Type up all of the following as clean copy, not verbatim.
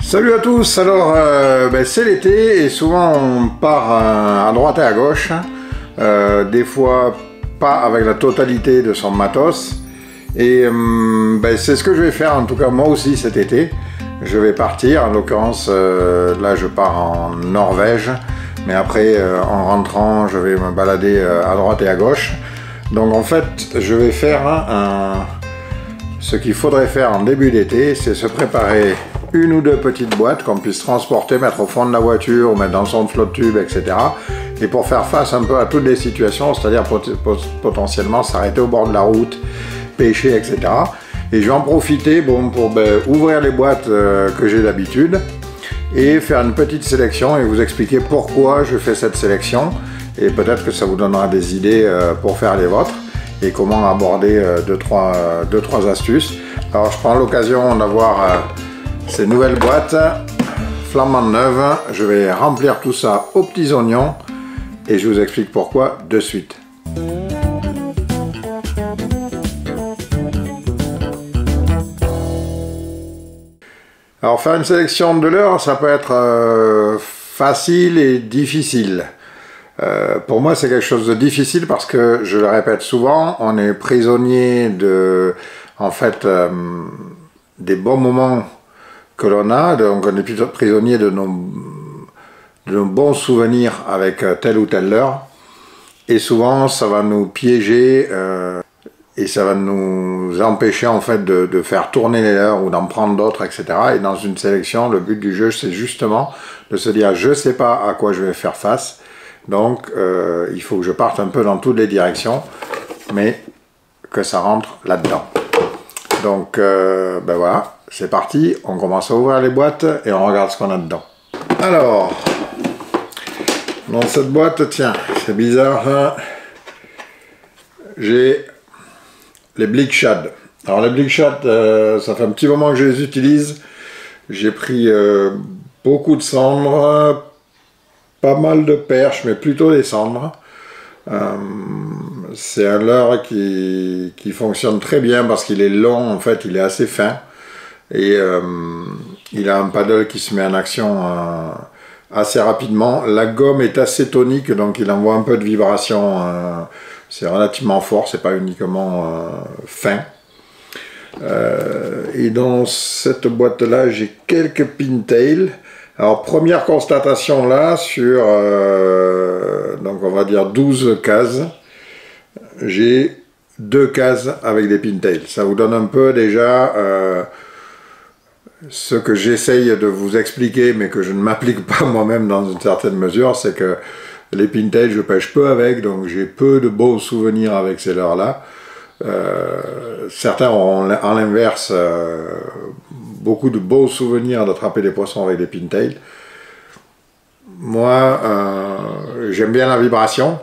Salut à tous, alors c'est l'été et souvent on part à droite et à gauche, des fois pas avec la totalité de son matos et c'est ce que je vais faire en tout cas moi aussi cet été. Je vais partir, en l'occurrence là je pars en Norvège, mais après en rentrant je vais me balader à droite et à gauche. Donc en fait je vais faire ce qu'il faudrait faire en début d'été, c'est se préparer une ou deux petites boîtes qu'on puisse transporter, mettre au fond de la voiture ou mettre dans son flotte tube, etc. Et pour faire face un peu à toutes les situations, c'est-à-dire potentiellement s'arrêter au bord de la route, pêcher, etc. Et je vais en profiter pour ouvrir les boîtes que j'ai d'habitude et faire une petite sélection et vous expliquer pourquoi je fais cette sélection. Et peut-être que ça vous donnera des idées pour faire les vôtres et comment aborder deux, trois astuces. Alors je prends l'occasion d'avoir ces nouvelles boîtes flambant neuves. Je vais remplir tout ça aux petits oignons et je vous explique pourquoi de suite. Alors faire une sélection de leurre, ça peut être facile et difficile. Pour moi c'est quelque chose de difficile parce que, je le répète souvent, on est prisonnier de, des bons moments que l'on a, donc on est plutôt prisonnier de nos bons souvenirs avec tel ou tel leurre, et souvent ça va nous piéger et ça va nous empêcher en fait de faire tourner les leurres ou d'en prendre d'autres, etc. Et dans une sélection, le but du jeu c'est justement de se dire je sais pas à quoi je vais faire face, donc il faut que je parte un peu dans toutes les directions, mais que ça rentre là-dedans. Donc voilà, c'est parti, on commence à ouvrir les boîtes et on regarde ce qu'on a dedans. Alors, dans cette boîte, tiens, c'est bizarre, hein, j'ai les Blick Shad. Alors les Blick Shad, ça fait un petit moment que je les utilise. J'ai pris beaucoup de cendres, pas mal de perches, mais plutôt des cendres. C'est un leurre qui fonctionne très bien parce qu'il est long, en fait, il est assez fin. Et il a un paddle qui se met en action assez rapidement. La gomme est assez tonique, donc il envoie un peu de vibration. C'est relativement fort, c'est pas uniquement fin. Et dans cette boîte-là, j'ai quelques pintails. Alors, première constatation là, sur, donc on va dire 12 cases, j'ai 2 cases avec des pintails. Ça vous donne un peu déjà ce que j'essaye de vous expliquer, mais que je ne m'applique pas moi-même dans une certaine mesure, c'est que les pintails, je pêche peu avec, donc j'ai peu de beaux souvenirs avec ces leurres-là. Certains auront en l'inverse beaucoup de beaux souvenirs d'attraper des poissons avec des pintails. Moi, j'aime bien la vibration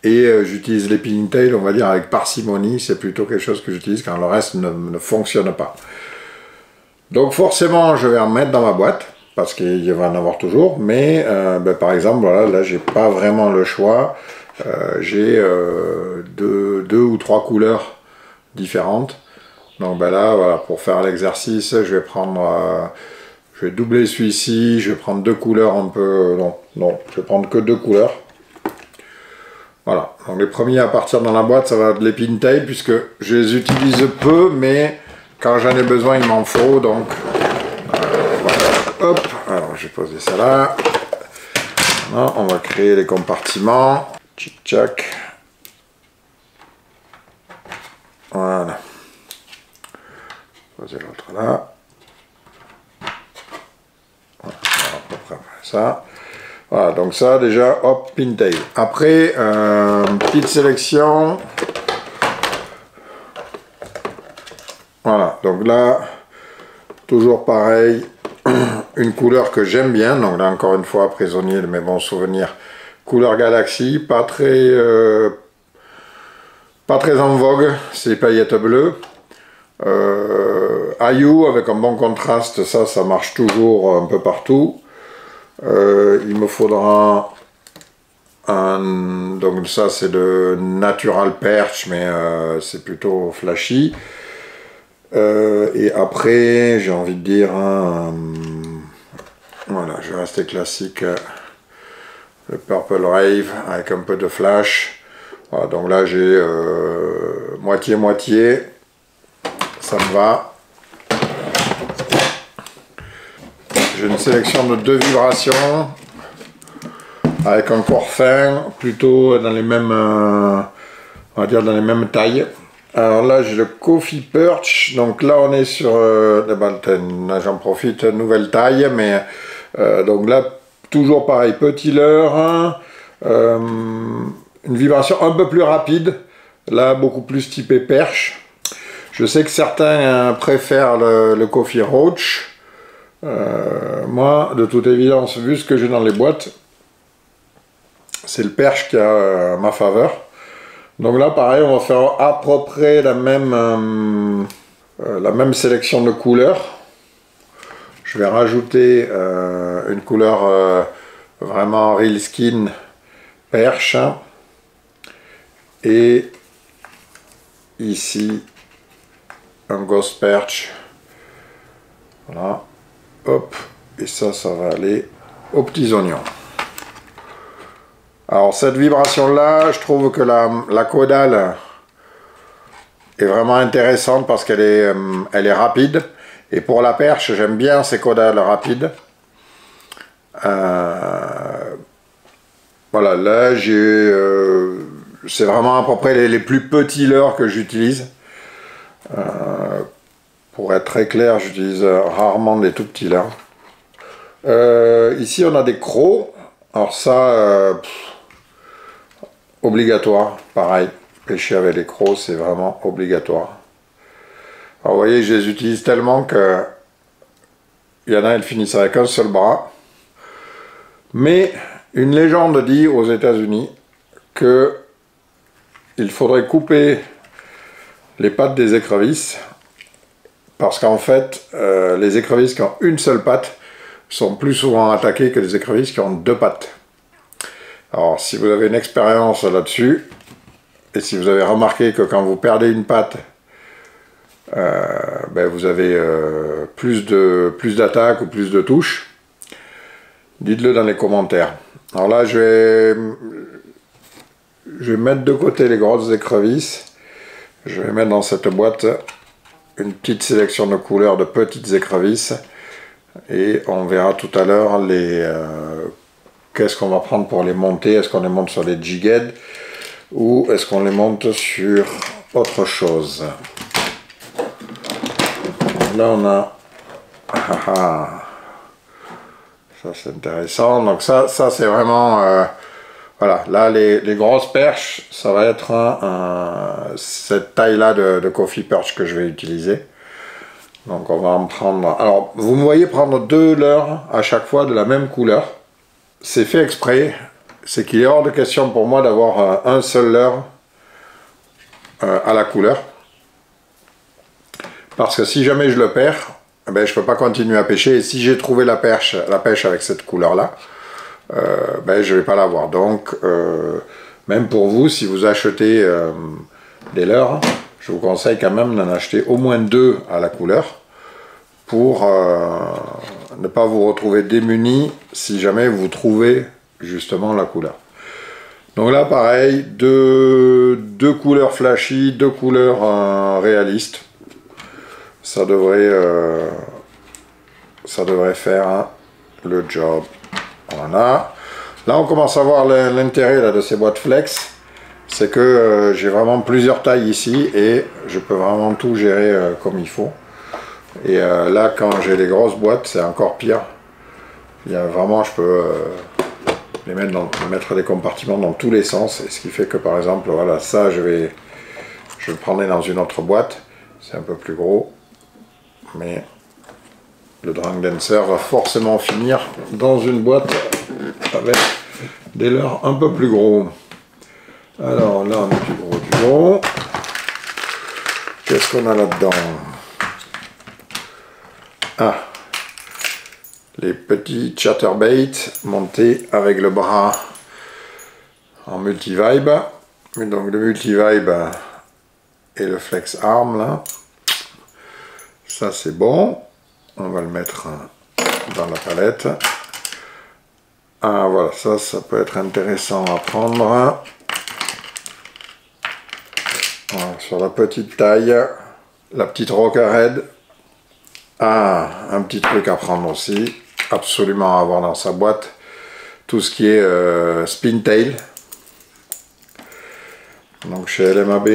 et j'utilise les pintails, on va dire, avec parcimonie. C'est plutôt quelque chose que j'utilise quand le reste ne fonctionne pas. Donc forcément, je vais en mettre dans ma boîte parce qu'il va en avoir toujours. Mais par exemple, voilà, là, j'ai pas vraiment le choix. J'ai deux ou trois couleurs différentes. Donc là, voilà, pour faire l'exercice, je vais prendre, je vais doubler celui-ci, je vais prendre 2 couleurs un peu, non, je vais prendre que 2 couleurs. Voilà, donc les premiers à partir dans la boîte, ça va être les pintails, puisque je les utilise peu, mais quand j'en ai besoin, il m'en faut, donc voilà. Hop, alors je vais poser ça là. Maintenant, on va créer les compartiments. Tchic-tchac. Voilà. Poser l'autre là. Voilà, à peu près ça. Voilà, donc ça déjà, hop, pintail. Après, petite sélection. Voilà, donc là, toujours pareil, une couleur que j'aime bien, donc là encore une fois, prisonnier de mes bons souvenirs, couleur Galaxy, pas très en vogue, c'est paillettes bleues. Ayou avec un bon contraste, ça marche toujours un peu partout. Il me faudra donc ça c'est de Natural Perch, mais c'est plutôt flashy. Et après j'ai envie de dire Voilà, je vais rester classique. Le Purple Rave avec un peu de flash. Voilà, donc là j'ai moitié-moitié. Ça me va. J'ai une sélection de 2 vibrations. Avec un corps fin, plutôt dans les mêmes, on va dire dans les mêmes tailles. Alors là j'ai le Coffee Perch, donc là on est sur le Balten, là j'en profite, nouvelle taille, mais donc là toujours pareil, petit leurre, une vibration un peu plus rapide, là beaucoup plus typé perche. Je sais que certains préfèrent le Coffee Roach, moi de toute évidence vu ce que j'ai dans les boîtes, c'est le perche qui a ma faveur. Donc là, pareil, on va faire à peu près la même sélection de couleurs. Je vais rajouter une couleur vraiment Real Skin perche. Et ici, un Ghost Perch. Voilà. Hop. Et ça va aller aux petits oignons. Alors cette vibration là, je trouve que la caudale est vraiment intéressante parce qu'elle est rapide. Et pour la perche, j'aime bien ces caudales rapides. Voilà, là c'est vraiment à peu près les plus petits leurres que j'utilise. Pour être très clair, j'utilise rarement des tout petits leurres. Ici on a des crocs. Alors ça... obligatoire, pareil, pêcher avec les crocs c'est vraiment obligatoire. Alors vous voyez, je les utilise tellement que il y en a, elles finissent avec un seul bras. Mais une légende dit aux États-Unis que il faudrait couper les pattes des écrevisses parce qu'en fait, les écrevisses qui ont une seule patte sont plus souvent attaquées que les écrevisses qui ont 2 pattes. Alors, si vous avez une expérience là-dessus, et si vous avez remarqué que quand vous perdez une patte, vous avez plus d'attaques ou plus de touches, dites-le dans les commentaires. Alors là, je vais mettre de côté les grosses écrevisses. Je vais mettre dans cette boîte une petite sélection de couleurs de petites écrevisses. Et on verra tout à l'heure qu'est-ce qu'on va prendre pour les monter. Est-ce qu'on les monte sur les jig-heads ou est-ce qu'on les monte sur autre chose? Là on a... ça c'est intéressant. Donc ça c'est vraiment... voilà, là les grosses perches, ça va être cette taille-là de Coffee Perch que je vais utiliser. Donc on va en prendre... Alors vous me voyez prendre 2 leurres à chaque fois de la même couleur. C'est fait exprès, c'est qu'il est hors de question pour moi d'avoir un seul leurre à la couleur. Parce que si jamais je le perds, je ne peux pas continuer à pêcher. Et si j'ai trouvé la pêche avec cette couleur-là, je ne vais pas l'avoir. Donc, même pour vous, si vous achetez des leurres, je vous conseille quand même d'en acheter au moins 2 à la couleur pour ne pas vous retrouver démuni si jamais vous trouvez justement la couleur. Donc là pareil, deux couleurs flashy, 2 couleurs réalistes. Ça devrait faire le job. Voilà. Là on commence à voir l'intérêt de ces boîtes flex. C'est que j'ai vraiment plusieurs tailles ici et je peux vraiment tout gérer comme il faut. Et là, quand j'ai les grosses boîtes, c'est encore pire. Il y a vraiment, je peux mettre des compartiments dans tous les sens. Et ce qui fait que, par exemple, voilà, ça, je le prendrai dans une autre boîte. C'est un peu plus gros. Mais le Drang Dancer va forcément finir dans une boîte avec des leurres un peu plus gros. Alors là, on a du gros. Qu'est-ce qu'on a là-dedans? Ah, les petits chatterbait montés avec le bras en multi-vibe. Donc le multi-vibe et le flex arm là. Ça c'est bon. On va le mettre dans la palette. Ah voilà, ça peut être intéressant à prendre. Voilà, sur la petite taille, la petite Rockerhead. Ah, un petit truc à prendre aussi, absolument à avoir dans sa boîte, tout ce qui est Spintail. Donc chez LMAB,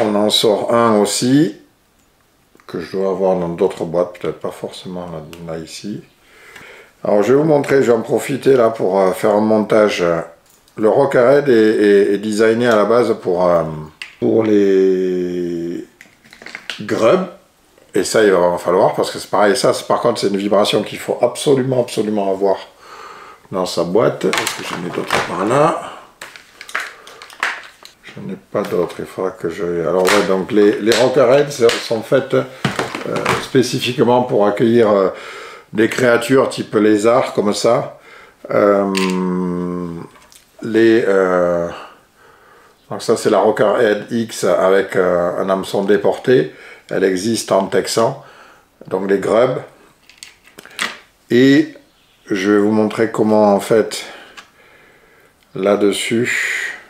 on en sort un aussi, que je dois avoir dans d'autres boîtes, peut-être pas forcément là ici. Alors je vais vous montrer, je vais en profiter là pour faire un montage. Le Rockerhead est designé à la base pour les grubs. Et ça, il va en falloir, parce que c'est pareil, ça, par contre, c'est une vibration qu'il faut absolument avoir dans sa boîte. Est-ce que j'en ai d'autres par là? J'en ai pas d'autres, il faudra que je... Alors ouais, donc les Rockerheads sont faites spécifiquement pour accueillir des créatures type lézard, comme ça. Donc ça, c'est la Rockerhead X avec un hameçon déporté. Elle existe en texan, donc les grubs. Et je vais vous montrer comment en fait là-dessus,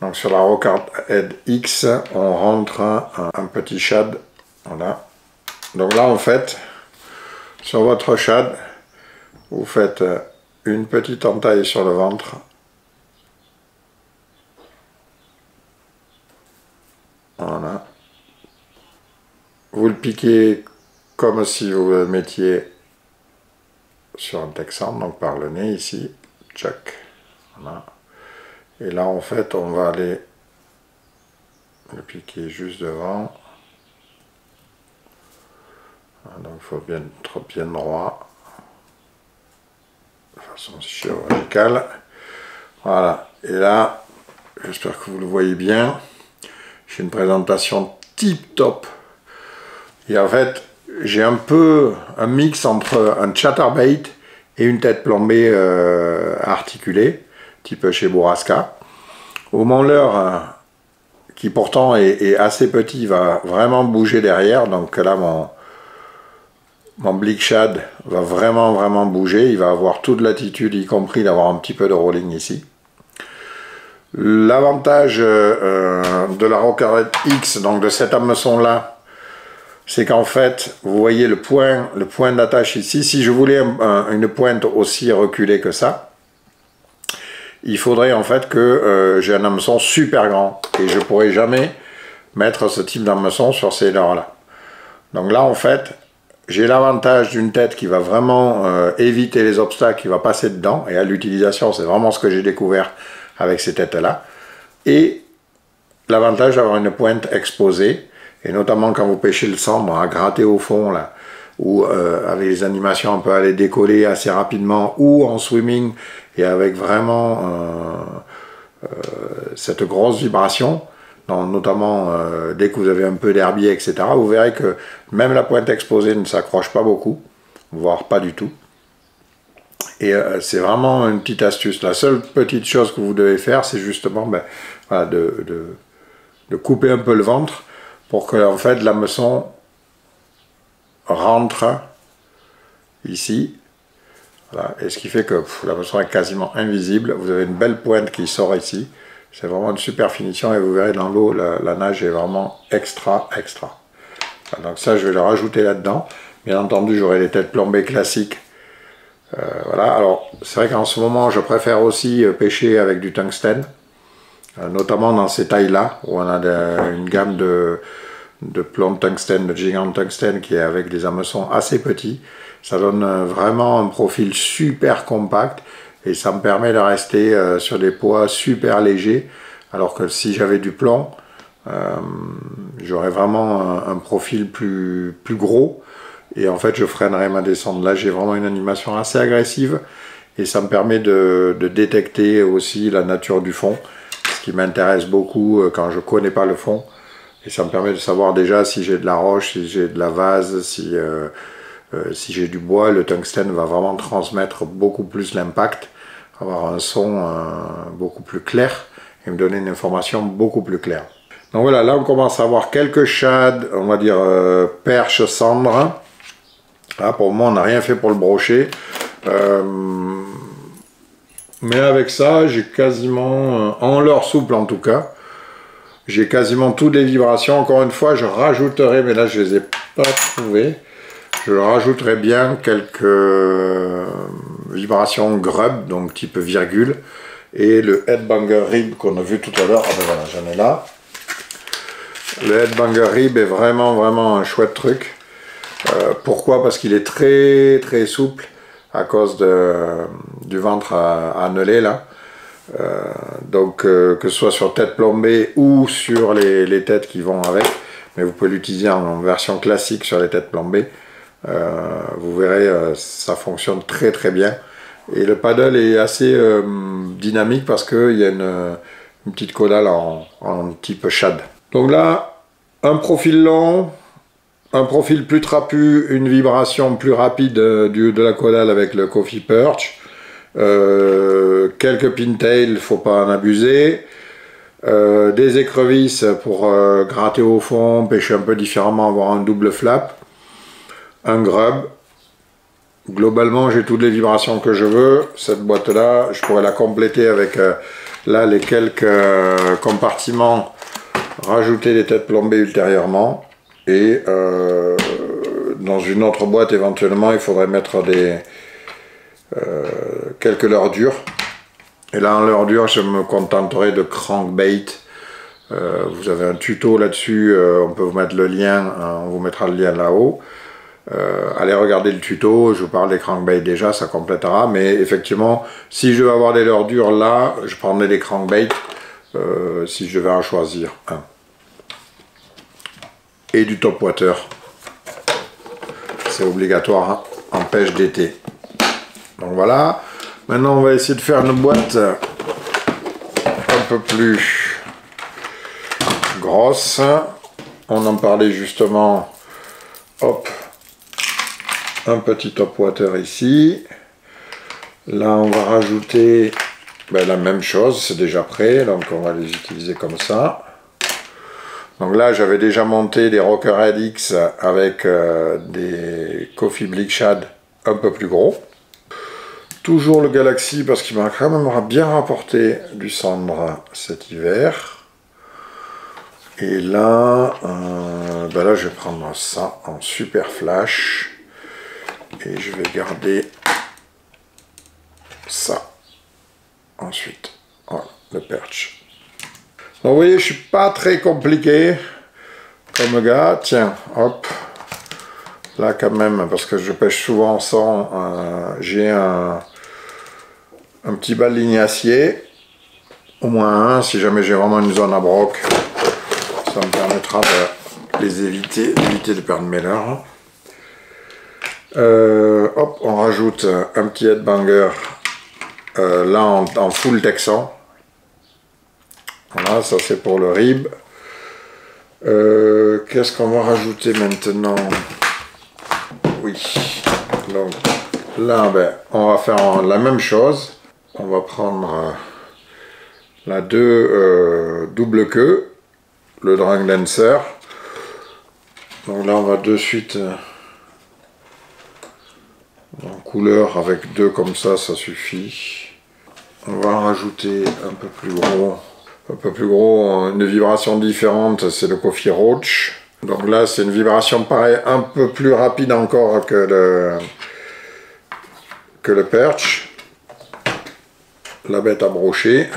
donc sur la Rockerhead X, on rentre un petit shad. Voilà. Donc là en fait, sur votre shad, vous faites une petite entaille sur le ventre. Voilà. Vous le piquez comme si vous le mettiez sur un texan, donc par le nez ici, tchac, voilà. Et là en fait on va aller le piquer juste devant, donc il faut bien être bien droit, de façon chirurgicale, voilà. Et là, j'espère que vous le voyez bien, j'ai une présentation tip top. Et en fait, j'ai un peu un mix entre un chatterbait et une tête plombée articulée, type chez Bourrasca. Au monleur, qui pourtant est assez petit, va vraiment bouger derrière. Donc là, mon Blick Shad va vraiment bouger. Il va avoir toute l'attitude, y compris d'avoir un petit peu de rolling ici. L'avantage de la Rockerhead X, donc de cet hameçon là, c'est qu'en fait, vous voyez le point d'attache ici. Si je voulais une pointe aussi reculée que ça, il faudrait en fait que j'ai un hameçon super grand. Et je ne pourrais jamais mettre ce type d'hameçon sur ces leurres-là. Donc là, en fait, j'ai l'avantage d'une tête qui va vraiment éviter les obstacles, qui va passer dedans. Et à l'utilisation, c'est vraiment ce que j'ai découvert avec ces têtes-là. Et l'avantage d'avoir une pointe exposée. Et notamment quand vous pêchez le sambre à gratter au fond, là, ou avec les animations, on peut aller décoller assez rapidement, ou en swimming, et avec vraiment cette grosse vibration, notamment dès que vous avez un peu d'herbier, etc., vous verrez que même la pointe exposée ne s'accroche pas beaucoup, voire pas du tout. Et c'est vraiment une petite astuce. La seule petite chose que vous devez faire, c'est justement voilà, de couper un peu le ventre, pour que en fait l'hameçon rentre ici, voilà. Et ce qui fait que l'hameçon est quasiment invisible. Vous avez une belle pointe qui sort ici, c'est vraiment une super finition, et vous verrez dans l'eau la nage est vraiment extra. Voilà, donc ça je vais le rajouter là-dedans. Bien entendu j'aurai les têtes plombées classiques, voilà. Alors c'est vrai qu'en ce moment je préfère aussi pêcher avec du tungstène, notamment dans ces tailles là où on a une gamme de plomb tungstène, de gigant tungstène qui est avec des hameçons assez petits. Ça donne vraiment un profil super compact et ça me permet de rester sur des poids super légers, alors que si j'avais du plomb, j'aurais vraiment un profil plus gros et en fait je freinerais ma descente. Là j'ai vraiment une animation assez agressive et ça me permet de détecter aussi la nature du fond, ce qui m'intéresse beaucoup quand je connais pas le fond, et ça me permet de savoir déjà si j'ai de la roche, si j'ai de la vase, si j'ai du bois. Le tungstène va vraiment transmettre beaucoup plus l'impact, avoir un son beaucoup plus clair et me donner une information beaucoup plus claire. Donc voilà, là on commence à avoir quelques shads, on va dire perche cendre. Là pour le moment on n'a rien fait pour le brocher. Mais avec ça, j'ai quasiment, en leurre souple en tout cas, j'ai quasiment toutes les vibrations. Encore une fois, je rajouterai, mais là je les ai pas trouvées, je rajouterai bien quelques vibrations grub, donc type virgule, et le headbanger rib qu'on a vu tout à l'heure. Ah ben voilà, j'en ai là. Le headbanger rib est vraiment un chouette truc. Pourquoi? Parce qu'il est très souple à cause du ventre annelé là. Donc que ce soit sur tête plombée ou sur les têtes qui vont avec, mais vous pouvez l'utiliser en version classique sur les têtes plombées. Vous verrez, ça fonctionne très bien. Et le paddle est assez dynamique parce qu'il y a une petite caudale en type shad. Donc là, un profil long, un profil plus trapu, une vibration plus rapide de la caudale avec le coffee perch, quelques pintails, faut pas en abuser, des écrevisses pour gratter au fond, pêcher un peu différemment, avoir un double flap, un grub. Globalement, j'ai toutes les vibrations que je veux. Cette boîte là, je pourrais la compléter avec là les quelques compartiments, rajouter des têtes plombées ultérieurement. Et dans une autre boîte, éventuellement, il faudrait mettre quelques leurres dures. Et là, en leurre dure, je me contenterai de crankbait. Vous avez un tuto là-dessus, on peut vous mettre le lien, on vous mettra le lien là-haut. Allez regarder le tuto, je vous parle des crankbaits déjà, ça complétera. Mais effectivement, si je veux avoir des leurres dures là, je prendrai des crankbaits si je devais en choisir un. Et du top water, c'est obligatoire en pêche d'été. Donc voilà, maintenant on va essayer de faire une boîte un peu plus grosse. On en parlait justement, hop, un petit top water ici. Là on va rajouter la même chose, c'est déjà prêt, donc on va les utiliser comme ça. Donc là, j'avais déjà monté des Rocker Red X avec des Coffee Bleak Shad un peu plus gros. Toujours le Galaxy parce qu'il m'a quand même bien rapporté du cendre cet hiver. Et là, là, je vais prendre ça en super flash. Et je vais garder ça ensuite. Voilà, le perch. Donc vous voyez, je suis pas très compliqué comme gars. Tiens, hop, là quand même, parce que je pêche souvent sans, j'ai un petit bas de lignacier, au moins un, si jamais j'ai vraiment une zone à broc, ça me permettra de les éviter de perdre mes leurres. Hop, on rajoute un petit headbanger, là en full texan. Voilà, ça c'est pour le rib. Qu'est-ce qu'on va rajouter maintenant? Oui, donc là on va faire la même chose. On va prendre la double queue, le Drang Dancer. Donc là on va de suite en couleur avec deux comme ça suffit. On va en rajouter un peu plus gros, une vibration différente, c'est le Coffee Roach. Donc là c'est une vibration pareil, un peu plus rapide encore que le perch. La bête à brocher,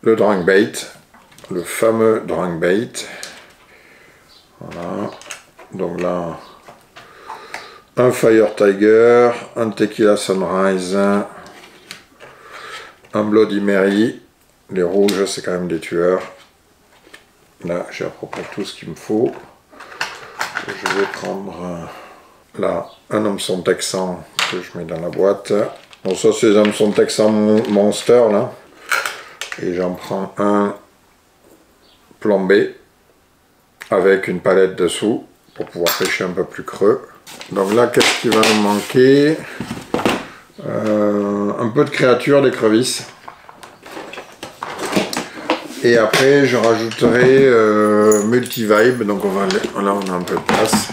le Drang Bait, le fameux Drang Bait. Voilà, donc là un Fire Tiger, un Tequila Sunrise, un Bloody Mary. Les rouges c'est quand même des tueurs. Là j'ai à peu près tout ce qu'il me faut. Je vais prendre là un hameçon texan que je mets dans la boîte. Bon, ça c'est les hameçons texan Monster là. Et j'en prends un plombé avec une palette dessous pour pouvoir pêcher un peu plus creux. Donc là, qu'est-ce qui va nous manquer? Un peu de créature d'écrevisse. Et après, je rajouterai Multi-Vibe. Donc là, on a un peu de place.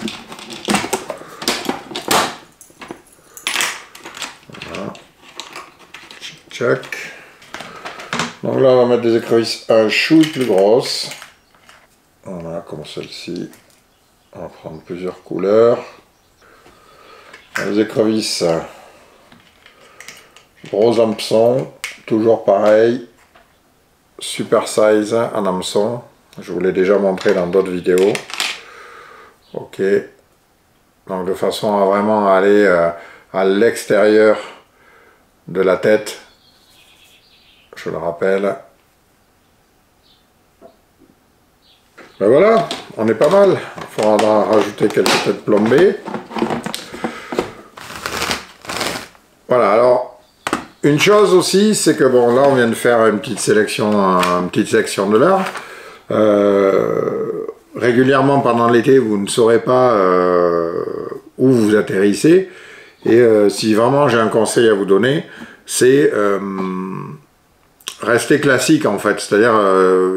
Check. Donc là, on va mettre des écrevisses un chouille plus grosses. Voilà, comme celle-ci. On va prendre plusieurs couleurs. Les écrevisses, gros hameçon, toujours pareil. Super size en hameçon. Je vous l'ai déjà montré dans d'autres vidéos. Ok. Donc de façon à vraiment aller à l'extérieur de la tête. Je le rappelle. Ben voilà, on est pas mal. Il faudra rajouter quelques têtes plombées. Voilà, alors, une chose aussi, c'est que bon, là on vient de faire une petite sélection de l'heure. Régulièrement pendant l'été, vous ne saurez pas où vous atterrissez. Et si vraiment j'ai un conseil à vous donner, c'est rester classique en fait. C'est-à-dire,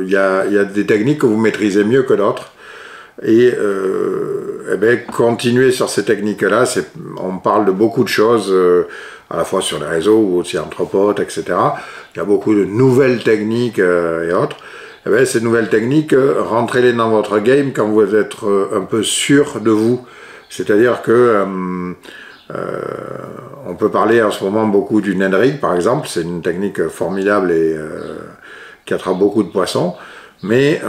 il y a des techniques que vous maîtrisez mieux que d'autres. Et eh ben, continuez sur ces techniques-là. On parle de beaucoup de choses, à la fois sur les réseaux ou aussi entre potes, etc. Il y a beaucoup de nouvelles techniques et autres. Eh ben, ces nouvelles techniques, rentrez-les dans votre game quand vous êtes un peu sûr de vous. C'est-à-dire que on peut parler en ce moment beaucoup du Ned rig, par exemple. C'est une technique formidable et qui attrape beaucoup de poissons. Mais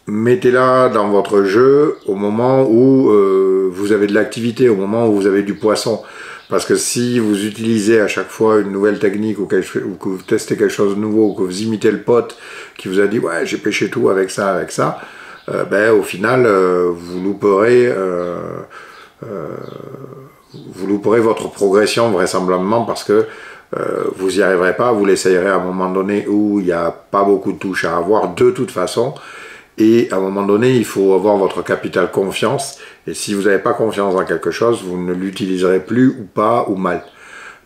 mettez-la dans votre jeu au moment où vous avez de l'activité, au moment où vous avez du poisson. Parce que si vous utilisez à chaque fois une nouvelle technique ou que vous testez quelque chose de nouveau ou que vous imitez le pote qui vous a dit « ouais, j'ai pêché tout avec ça », ben, au final, vous louperez votre progression vraisemblablement parce que vous n'y arriverez pas, vous l'essayerez à un moment donné où il n'y a pas beaucoup de touches à avoir de toute façon. Et à un moment donné, il faut avoir votre capital confiance. Et si vous n'avez pas confiance dans quelque chose, vous ne l'utiliserez plus ou pas ou mal.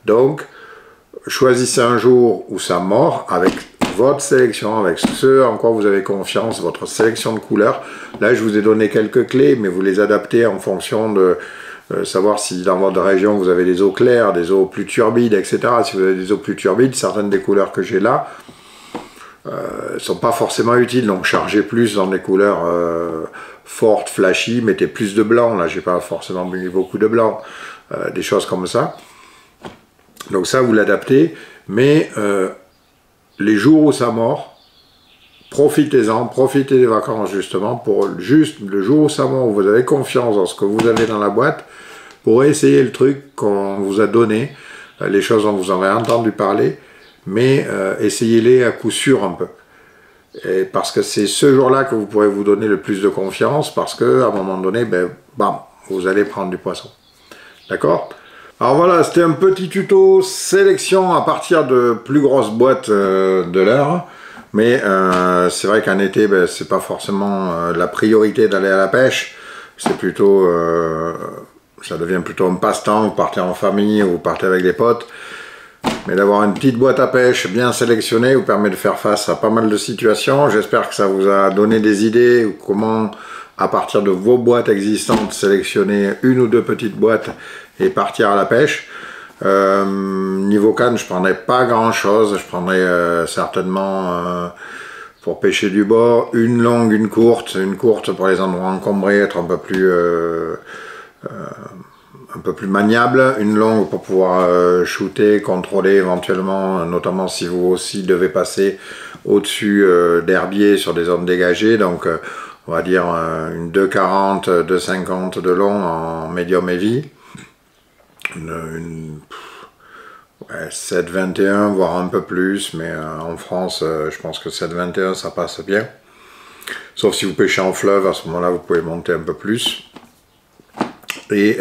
Donc, choisissez un jour où ça mord avec votre sélection, avec ce en quoi vous avez confiance, votre sélection de couleurs. Là, je vous ai donné quelques clés, mais vous les adaptez en fonction de savoir si dans votre région vous avez des eaux claires, des eaux plus turbides, etc. Si vous avez des eaux plus turbides, certaines des couleurs que j'ai là, sont pas forcément utiles, donc chargez plus dans des couleurs fortes, flashy, mettez plus de blanc, là j'ai pas forcément mis beaucoup de blanc, des choses comme ça. Donc ça vous l'adaptez, mais les jours où ça mord, profitez-en, profitez des vacances justement, pour juste le jour où ça mord, où vous avez confiance dans ce que vous avez dans la boîte, pour essayer le truc qu'on vous a donné, les choses dont vous en avez entendu parler, mais essayez-les à coup sûr un peu. Et parce que c'est ce jour-là que vous pourrez vous donner le plus de confiance, parce qu'à un moment donné, ben, bam, vous allez prendre du poisson. D'accord? Alors voilà, c'était un petit tuto sélection à partir de plus grosses boîtes de l'heure. Mais c'est vrai qu'en été, ben, c'est pas forcément la priorité d'aller à la pêche. C'est plutôt... ça devient plutôt un passe-temps, vous partez en famille ou vous partez avec des potes. Mais d'avoir une petite boîte à pêche bien sélectionnée vous permet de faire face à pas mal de situations. J'espère que ça vous a donné des idées ou comment, à partir de vos boîtes existantes, sélectionner une ou deux petites boîtes et partir à la pêche. Niveau canne, je prendrais pas grand chose. Je prendrais certainement pour pêcher du bord une longue, une courte pour les endroits encombrés, être un peu plus maniable, une longue pour pouvoir shooter, contrôler éventuellement, notamment si vous aussi devez passer au-dessus d'herbiers sur des zones dégagées, donc on va dire une 2,40, 2,50 de long en medium heavy, une 7,21 voire un peu plus, mais en France je pense que 7,21 ça passe bien, sauf si vous pêchez en fleuve, à ce moment là vous pouvez monter un peu plus. Et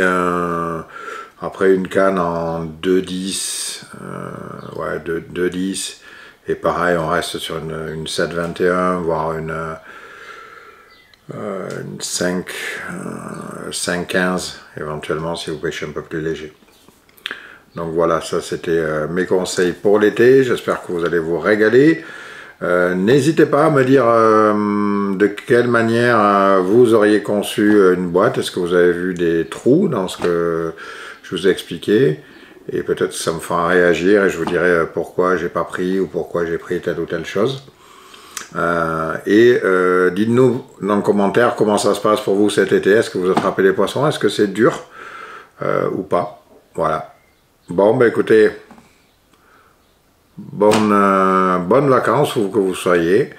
après une canne en 2,10, ouais, 2,10, et pareil on reste sur une 7,21 voire une 5,15 éventuellement si vous pêchez un peu plus léger. Donc voilà, ça c'était mes conseils pour l'été, j'espère que vous allez vous régaler. N'hésitez pas à me dire de quelle manière vous auriez conçu une boîte. Est-ce que vous avez vu des trous dans ce que je vous ai expliqué? et peut-être ça me fera réagir et je vous dirai pourquoi j'ai pas pris ou pourquoi j'ai pris telle ou telle chose. Dites-nous dans le commentaire comment ça se passe pour vous cet été. Est-ce que vous attrapez les poissons? Est-ce que c'est dur ou pas? Voilà. Bon, ben écoutez, bonnes vacances où que vous soyez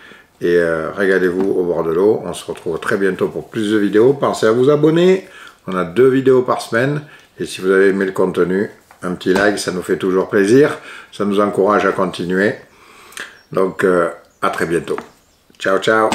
et régalez-vous au bord de l'eau. On se retrouve très bientôt pour plus de vidéos. Pensez à vous abonner. On a 2 vidéos par semaine et si vous avez aimé le contenu, un petit like, ça nous fait toujours plaisir. Ça nous encourage à continuer. Donc, à très bientôt. Ciao, ciao.